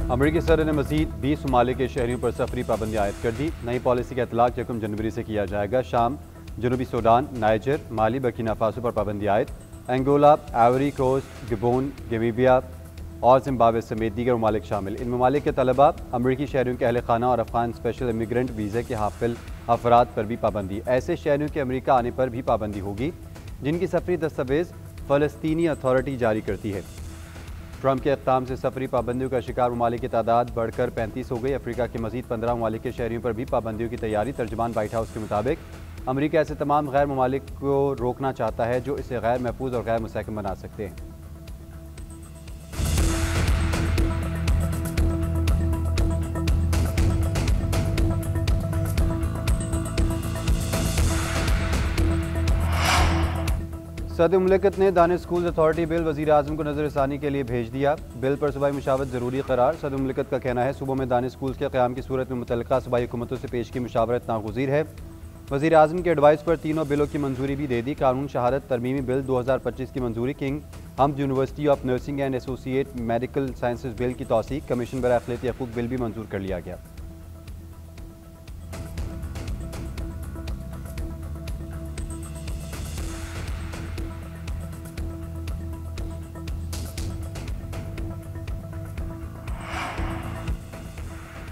अमरीकी सदर ने मजीद 20 ममालिक के शहरियों पर सफरी पाबंदी आयद कर दी। नई पॉलिसी का इतलाक 1 जनवरी से किया जाएगा। शाम, जनूबी सूडान, नाइजर, माली, बर्किना फासो पर पाबंदी आयद। एंगोला, आइवरी कोस्ट, गबोन, गमीबिया और जिम्बाब्वे समेत दीगर ममालिक शामिल। इन ममालिक के तलबा, अमरीकी शहरियों के अहल खाना और अफगान स्पेशल इमिग्रेंट वीज़े के हाफिल अफराद पर भी पाबंदी। ऐसे शहरियों के अमरीका आने पर भी पाबंदी होगी जिनकी सफरी दस्तावेज़ फ़लस्तीनी अथॉरिटी जारी करती है। ट्रंप के इक़दाम से सफरी पाबंदियों का शिकार ममालिक की तादाद बढ़कर 35 हो गई। अफ्रीका के मजीद 15 ममालिक के शहरियों पर भी पाबंदियों की तैयारी। तर्जुमान व्हाइट हाउस के मुताबिक अमरीका ऐसे तमाम गैर ममालिक को रोकना चाहता है जो इसे गैर महफूज और गैर मुस्तहकम बना सकते हैं। सदर मुमलिकत ने दानिश स्कूल्स अथॉरिटी बिल वज़ीर आज़म को नज़रसानी के लिए भेज दिया। बिल पर सूबाई मुशावरत ज़रूरी करार। सदर मुमलिकत का कहना है सूबों में दानिश स्कूल्स के क़याम की सूरत में मुतल्लिक़ा सूबाई हुकूमतों से पेश की मुशावरत नागुज़ीर है। वज़ीर आज़म के एडवाइस पर तीनों बिलों की मंजूरी भी दे दी। कानून शहादत तरमीमी बिल 2025 की मंजूरी। King Hamad University of Nursing and Associate Medical Sciences Bill की तौसीक। कमीशन बराए अखिलती हकूक़ बिल भी मंजूर कर लिया गया।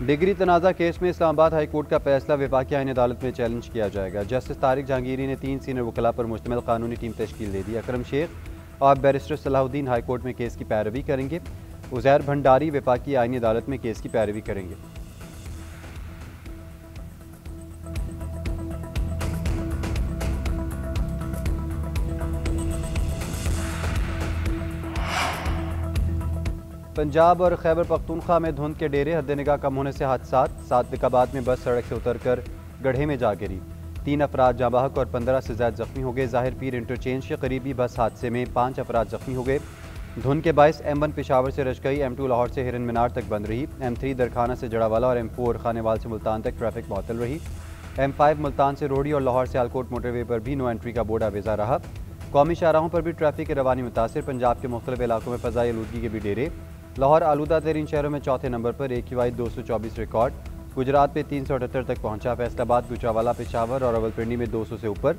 डिग्री तनाज़ा केस में इस्लामाबाद हाई कोर्ट का फैसला वफाकी आईन अदालत में चैलेंज किया जाएगा। जस्टिस तारिक जहांगीरी ने 3 सीनियर वकला पर मुश्तमिल कानूनी टीम तश्कील दे दी। अकरम शेख और बैरिस्टर सलाहुद्दीन हाई कोर्ट में केस की पैरवी करेंगे। उज़ैर भंडारी वफाकी आईनी अदालत में केस की पैरवी करेंगे। पंजाब और खैबर पख्तूनख्वा में धुंध के डेरे, हद निगाह कम होने से हादसात। 7 विकाबाद में बस सड़क से उतरकर गड्ढे में जा गिरी। 3 अफराद जाँ बहक और 15 से ज़्यादा जख्मी हो गए। ज़ाहिर पीर इंटरचेंज के करीबी बस हादसे में 5 अफराद जख्मी हो गए। धुंध के बायस M1 पेशावर से रशकई, M2 लाहौर से हिरन मीनार तक बंद रही। M3 दरखाना से जड़ावाला और M4 खानेवाल से मुल्तान तक ट्रैफिक मुअत्तल रही। M5 मुल्तान से रोडी और लाहौर से आलकोट मोटरवे पर भी नो एंट्री का बोर्ड आवेजा रहा। कौमी शाहराहों पर भी ट्रैफिक की रवानी मुतासिर। पंजाब के मुख्तलिफ इलाकों में फ़ज़ाई आलूदगी के भी डेरे। लाहौर आलूदा तरीन शहरों में चौथे नंबर पर AQI 224 रिकॉर्ड। गुजरात में 378 तक पहुंचा। फैसलाबाद, गुजरावाला, पेशावर और रावलपिंडी में 200 से ऊपर।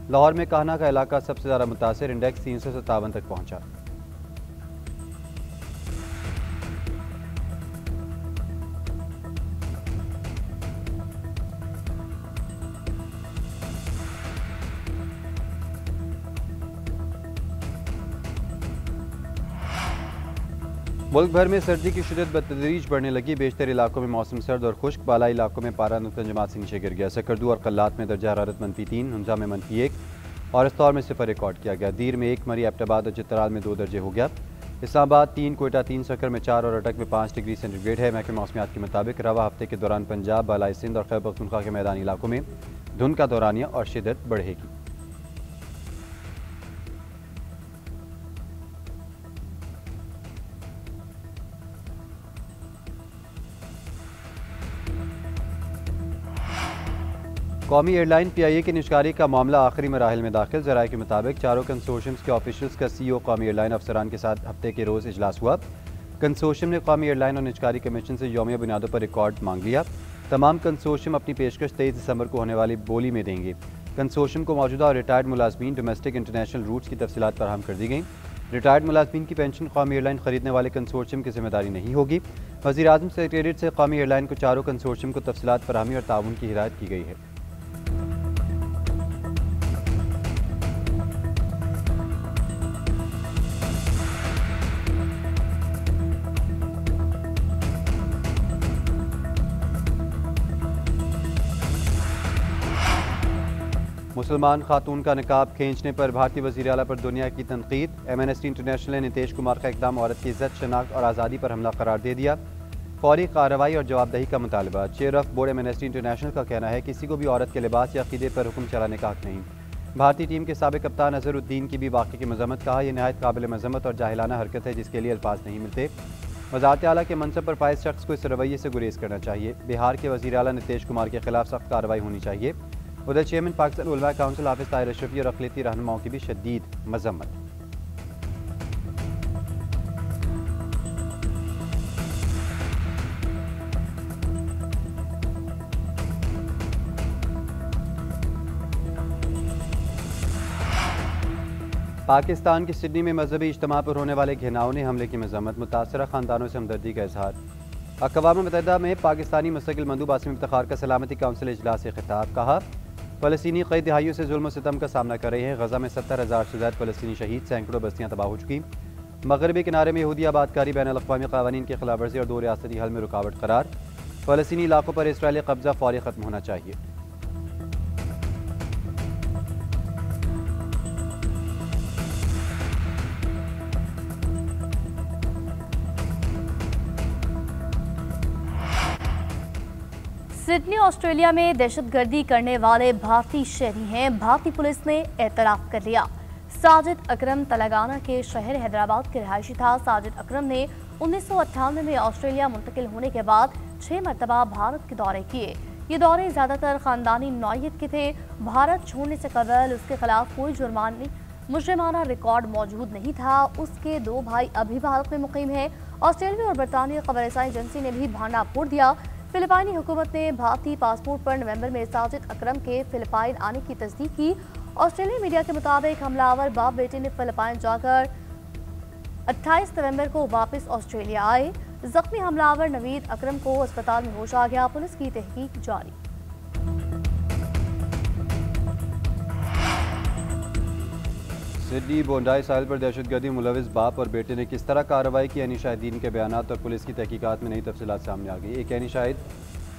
लाहौर में काहना का इलाका सबसे ज़्यादा मुतासिर, इंडेक्स 357 तक पहुंचा। मुल्क भर में सर्दी की शिद्दत बतदरीज बढ़ने लगी। बेशतर इलाकों में मौसम सर्द और खुश्क। बालाई इलाकों में पारा नुकतन जमात से नीचे गिर गया। सकरदू और कल्लात में दर्जा हरारत -3, हुंजा में -1 और इस्तौर में 0 रिकॉर्ड किया गया। दीर में 1, मरी, एबटाबाद और चित्राल में 2 दर्जे हो गया। इस्लामाबाद 3, कोयटा 3, सकर में 4 और अटक में 5 डिग्री सेंटीग्रेड है। महकमे मौसमियात के मुताबिक रवा हफ्ते के दौरान पंजाब, बालाई सिंध और खैबर पख्तूनख्वा के मैदानी इलाकों में धुंध का दौरानिया और शिद्दत बढ़ेगी। कौमी एयरलाइन PIA की निष्कारी का मामला आखिरी मराहिल में दाखिल। ज़राए के मुताबिक चारों कंसोर्शियम्स के ऑफिशियल्स का CEO कौमी एयरलाइन अफसरान के साथ हफ्ते के रोज़ इजलास हुआ। कंसोर्शियम ने कौमी एयरलाइन और निष्कारी कमीशन से यौमिया बुनियादों पर रिकॉर्ड मांग लिया। तमाम कंसोर्शियम अपनी पेशकश 23 दिसंबर को होने वाली बोली में देंगे। कंसोर्शियम को मौजूदा और रिटायर्ड मुलाजमीन, डोमेस्टिक इंटरनेशनल रूट्स की तफसीलात फराहम कर दी गई। रिटायर्ड मुलाजमीन की पेंशन कौमी एयरलाइन खरीदने वाले कंसोर्शियम की जिम्मेदारी नहीं होगी। वज़ीर आज़म सेक्रेटेरिएट से कौमी एयरलाइन को चारों कंसोर्शियम को तफसीलात फराहमी और ताउन की हिदायत की गई है। मुसलमान खातून का निकाब खींचने पर भारतीय वज़ीर आला पर दुनिया की तनकीद। एमनेस्टी इंटरनेशनल ने नीतीश कुमार का इक़दाम औरत की इज्जत, शनाख्त और आज़ादी पर हमला करार दे दिया। फौरी कार्रवाई और जवाबदेही का मुतालबा। Chair of board amnesty international का कहना है किसी को भी औरत के लिबास या अक़ीदे पर हुक्म चलाने का हक नहीं। भारतीय टीम के साबिक़ कप्तान अज़हरुद्दीन की भी वाक़े की मज़म्मत। कहा यह नहायत काबिल मज़म्मत और जाहिलाना हरकत है जिसके लिए अल्फाज नहीं मिलते। वज़ारत आला के मनसब पर फाइज शख्स को इस रवैये से गुरेज करना चाहिए। बिहार के वज़ीर आला नीतीश कुमार के खिलाफ सख्त कार्रवाई होनी चाहिए। उधर चेयरमैन पाकिस्तान उलमा काउंसिल हाफिज ताहिर अशरफी और अक़लियती रहनुमाओं की भी शदीद मज़म्मत। पाकिस्तान की सिडनी में मजहबी इज्तिमा पर होने वाले घिनौने हमले की मजम्मत, मुतासरा खानदानों से हमदर्दी का इजहार। अक़वाम मुत्तहिदा में पाकिस्तानी मुस्तकिल मंदूब आसिम इफ्तिखार का सलामती काउंसिल इजलास से खिताब। कहा, फ़लस्तीनी कई दिहाइयों से जुल्म सितम का सामना कर रहे हैं। गजा में 70,000 से ज़्यादा फ़लस्तीनी शहीद, सैकड़ों बस्तियाँ तबाह हो चुकी। मगरबी किनारे में यहूदी आबादकारी बैनुल-अक़वामी क़वानीन की खिलाफ वर्जी और दो रियासती हल में रुकावट करार। फ़लस्तीनी इलाकों पर इसराइली कब्जा फौरी ख़त्म होना चाहिए। सिडनी ऑस्ट्रेलिया में दहशतगर्दी करने वाले भारतीय शहरी हैं। भारतीय पुलिस ने एतराफ़ कर लिया। साजिद अकरम तेलंगाना के शहर हैदराबाद के रहायशी था। साजिद अकरम ने 1998 में ऑस्ट्रेलिया मुंतकिल होने के बाद 6 मरतबा भारत के दौरे किए। ये दौरे ज़्यादातर ख़ानदानी नौइयत के थे। भारत छोड़ने से कबल उसके खिलाफ कोई मुजरिमाना रिकॉर्ड मौजूद नहीं था। उसके 2 भाई अभी भारत में मुकीम हैं। ऑस्ट्रेलिया और बरतानिया खबरसानी एजेंसी ने भी भांडा फोड़ दिया। फिलिपाइनी हुकूमत ने भारतीय पासपोर्ट पर नवंबर में साजिद अकरम के फिलिपाइन आने की तस्दीक की। ऑस्ट्रेलियाई मीडिया के मुताबिक हमलावर बाप बेटे ने फिलिपाइन जाकर 28 नवंबर को वापस ऑस्ट्रेलिया आए। जख्मी हमलावर नवीद अकरम को अस्पताल में होश आ गया। पुलिस की तहकीक जारी। सिडनी बोंडाई साहिल पर दहशतगर्दी मुलविस बाप और बेटे ने किस तरह कार्रवाई की, यानी शाहिदीन के बयानात और पुलिस की तहकीकात में नई तफसीलात सामने आ गई। एक यानी शाहिद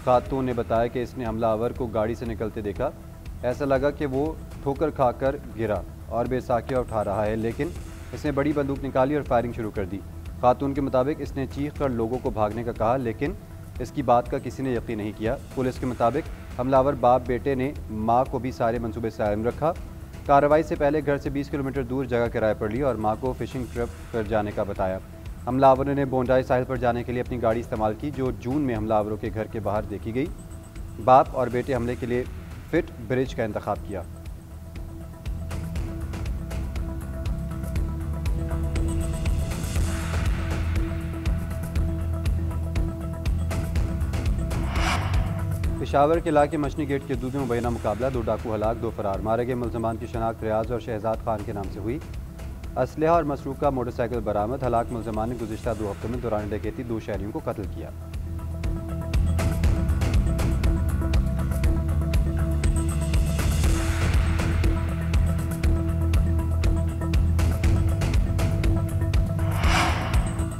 खातून ने बताया कि इसने हमलावर को गाड़ी से निकलते देखा। ऐसा लगा कि वो ठोकर खाकर गिरा और बेसाखिया उठा रहा है, लेकिन इसने बड़ी बंदूक निकाली और फायरिंग शुरू कर दी। खातून के मुताबिक इसने चीख कर लोगों को भागने का कहा, लेकिन इसकी बात का किसी ने यकीन नहीं किया। पुलिस के मुताबिक हमलावर बाप बेटे ने माँ को भी सारे मंसूबे से आलम रखा। कार्रवाई से पहले घर से 20 किलोमीटर दूर जगह किराए पर ली और माँ को फिशिंग ट्रिप पर जाने का बताया। हमलावरों ने बोंडाई साहिल पर जाने के लिए अपनी गाड़ी इस्तेमाल की, जो जून में हमलावरों के घर के बाहर देखी गई। बाप और बेटे हमले के लिए फिट ब्रिज का इंतखाब किया। पेशावर के इलाके मछली गेट के दूध में मुबैना मुकाबला, 2 डाकू हलाक, 2 फरार। मारे गए मुल्ज़मान की शनाख्त रियाज और शहजाद खान के नाम से हुई। असलहा और मसरूका मोटरसाइकिल बरामद। हलाक मुल्ज़मान ने गुज़िश्ता 2 हफ्तों में दौरान डकैती 2 शहरियों को कत्ल किया।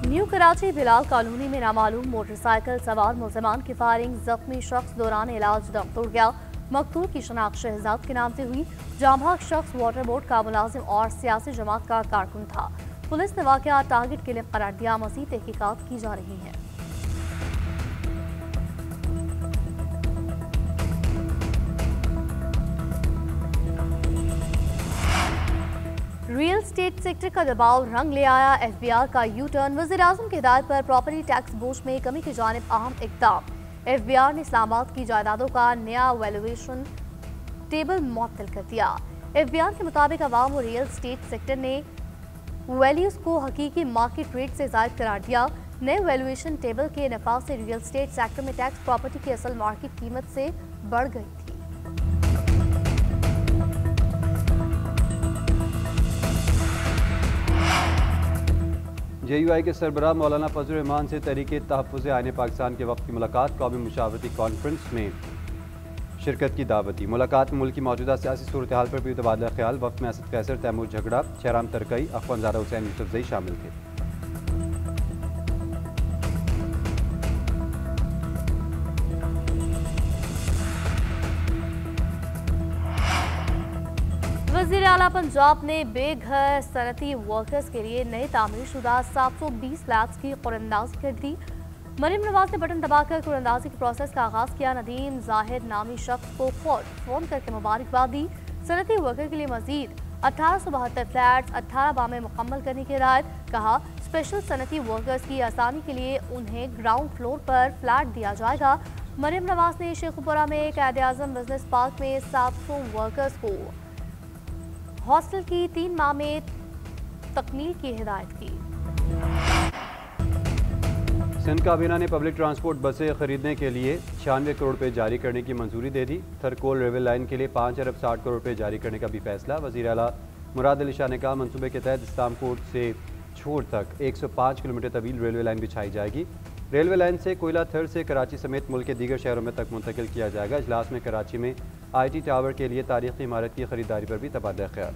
न्यू कराची बिलाल कॉलोनी में नामालूम मोटरसाइकिल सवार मुल्ज़मान की फायरिंग, जख्मी शख्स दौरान इलाज दम तोड़ गया। मकतूल की शनाख्त शहजाद के नाम से हुई। जांबाज शख्स वाटर बोर्ड का मुलाजिम और सियासी जमात का कारकुन था। पुलिस ने वाक़या टारगेट के लिए करार दिया। मज़ीद तहकीकात की जा रही हैं। रियल स्टेट सेक्टर का दबाव रंग ले आया। एफबीआर का यू टर्न, वज़ीर-ए-आज़म की हिदायत पर प्रॉपर्टी टैक्स बोझ में कमी की जानिब अहम इक़दाम। एफबीआर ने इस्लामाबाद की जायदादों का नया वैल्यूएशन टेबल मुअत्तल कर दिया। एफबीआर के मुताबिक अवाम और रियल स्टेट सेक्टर ने वैल्यूज को हकीकी मार्केट रेट से ज़ायद करार दिया। नए वैल्यूएशन टेबल के नफाज से रियल स्टेट सेक्टर में टैक्स प्रॉपर्टी की असल मार्केट कीमत से बढ़ गई थी। JUI के सरबराह मौलाना फजल रहमान से तहरीके तहफ़्फ़ुज़ आईन पाकिस्तान के वक्त की मुलाकात, कौमी मुशावरती कॉन्फ्रेंस में शिरकत की दावत दी। मुलाकात में मुल्क की मौजूदा सियासी सूरत हाल पर भी तबादला ख्याल। वक्त में असद कैसर, तैमूर झगड़ा, शहराम तरकई, अख़वानज़ादा हुसैन यूसुफ़ज़ई शामिल थे। वज़ीर आला पंजाब ने बेघर सनती वर्कर्स के लिए नए तामीरशुदा 720 फ्लैट्स की कुरअंदाज़ी कर दी। मरीम नवाज ने बटन दबाकर कुरअंदाज़ी के प्रोसेस का आगाज़ किया। नदीम जाहिद नामी शख्स को फ़ोन करके मुबारकबाद दी। सनती वर्कर के लिए मजीद 1872 फ्लैट्स 18 माह में मुकम्मल करने की हिदायत। कहा, स्पेशल सनती वर्कर्स की आसानी के लिए उन्हें ग्राउंड फ्लोर पर फ्लैट दिया जाएगा। मरीम नवाज ने शेखुपुरा में क़ायद-ए-आज़म बिजनेस पार्क में 700 वर्कर्स को हॉस्टल की 3 माह में तकमील की हिदायत की। सिंध काबीना ने पब्लिक ट्रांसपोर्ट बसें खरीदने के लिए 96 करोड़ रुपए जारी करने की मंजूरी दे दी। थरकोल रेलवे लाइन के लिए 5 अरब 60 करोड़ रुपए जारी करने का भी फैसला। वज़ीर आला मुराद अली शाह ने कहा, मनसूबे के तहत इस्लामकोट से छोर तक 105 किलोमीटर तवील रेलवे लाइन बिछाई जाएगी। रेलवे लाइन से कोयला थर से कराची समेत मुल्क के दीगर शहरों में तक मुंतकिल किया जाएगा। इजलास में कराची में IT टावर के लिए तारीखी इमारत की खरीदारी पर भी तबादला ख्याल।